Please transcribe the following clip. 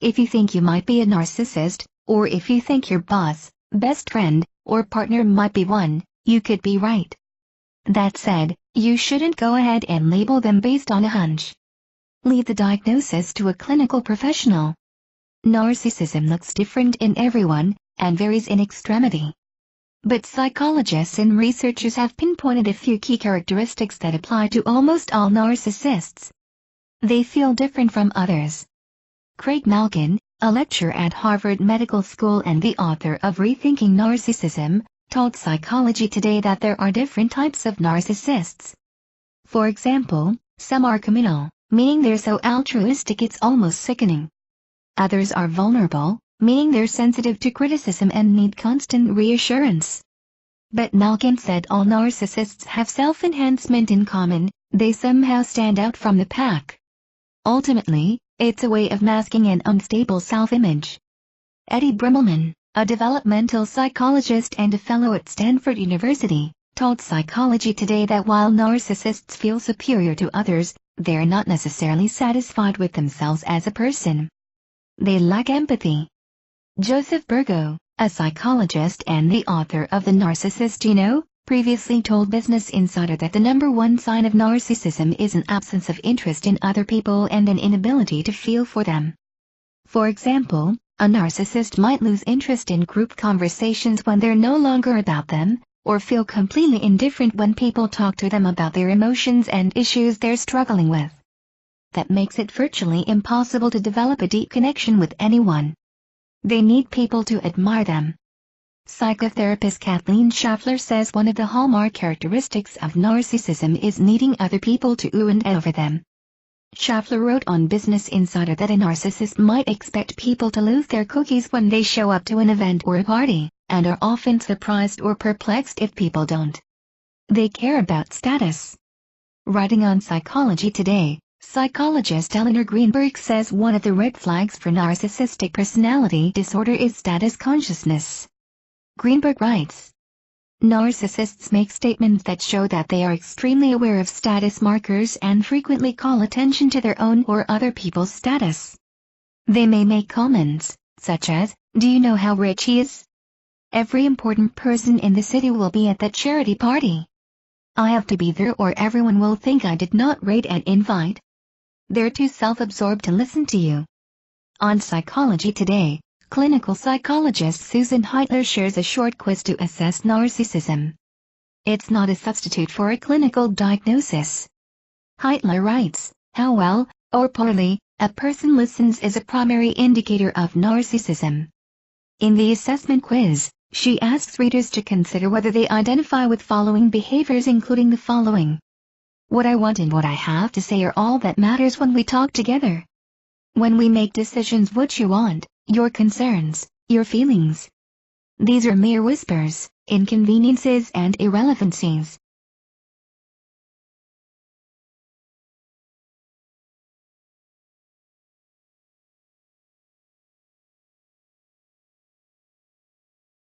If you think you might be a narcissist, or if you think your boss, best friend, or partner might be one, you could be right. That said, you shouldn't go ahead and label them based on a hunch. Leave the diagnosis to a clinical professional. Narcissism looks different in everyone, and varies in extremity. But psychologists and researchers have pinpointed a few key characteristics that apply to almost all narcissists. They feel different from others. Craig Malkin, a lecturer at Harvard Medical School and the author of Rethinking Narcissism, told Psychology Today that there are different types of narcissists. For example, some are communal, meaning they're so altruistic it's almost sickening. Others are vulnerable, meaning they're sensitive to criticism and need constant reassurance. But Malkin said all narcissists have self-enhancement in common, they somehow stand out from the pack. Ultimately, it's a way of masking an unstable self-image. Eddie Brimmelman, a developmental psychologist and a fellow at Stanford University, told Psychology Today that while narcissists feel superior to others, they're not necessarily satisfied with themselves as a person. They lack empathy. Joseph Burgo, a psychologist and the author of The Narcissist You Know, previously told Business Insider that the #1 sign of narcissism is an absence of interest in other people and an inability to feel for them. For example, a narcissist might lose interest in group conversations when they're no longer about them, or feel completely indifferent when people talk to them about their emotions and issues they're struggling with. That makes it virtually impossible to develop a deep connection with anyone. They need people to admire them. Psychotherapist Kathleen Schaffler says one of the hallmark characteristics of narcissism is needing other people to ooh and over them. Schaffler wrote on Business Insider that a narcissist might expect people to lose their cookies when they show up to an event or a party, and are often surprised or perplexed if people don't. They care about status. Writing on Psychology Today, psychologist Eleanor Greenberg says one of the red flags for narcissistic personality disorder is status consciousness. Greenberg writes, narcissists make statements that show that they are extremely aware of status markers and frequently call attention to their own or other people's status. They may make comments, such as, "Do you know how rich he is? Every important person in the city will be at that charity party. I have to be there or everyone will think I did not rate an invite." They're too self-absorbed to listen to you. On Psychology Today, clinical psychologist Susan Heitler shares a short quiz to assess narcissism. It's not a substitute for a clinical diagnosis. Heitler writes, how well, or poorly, a person listens is a primary indicator of narcissism. In the assessment quiz, she asks readers to consider whether they identify with following behaviors, including the following. What I want and what I have to say are all that matters when we talk together. When we make decisions, what you want, your concerns, your feelings. These are mere whispers, inconveniences and irrelevancies.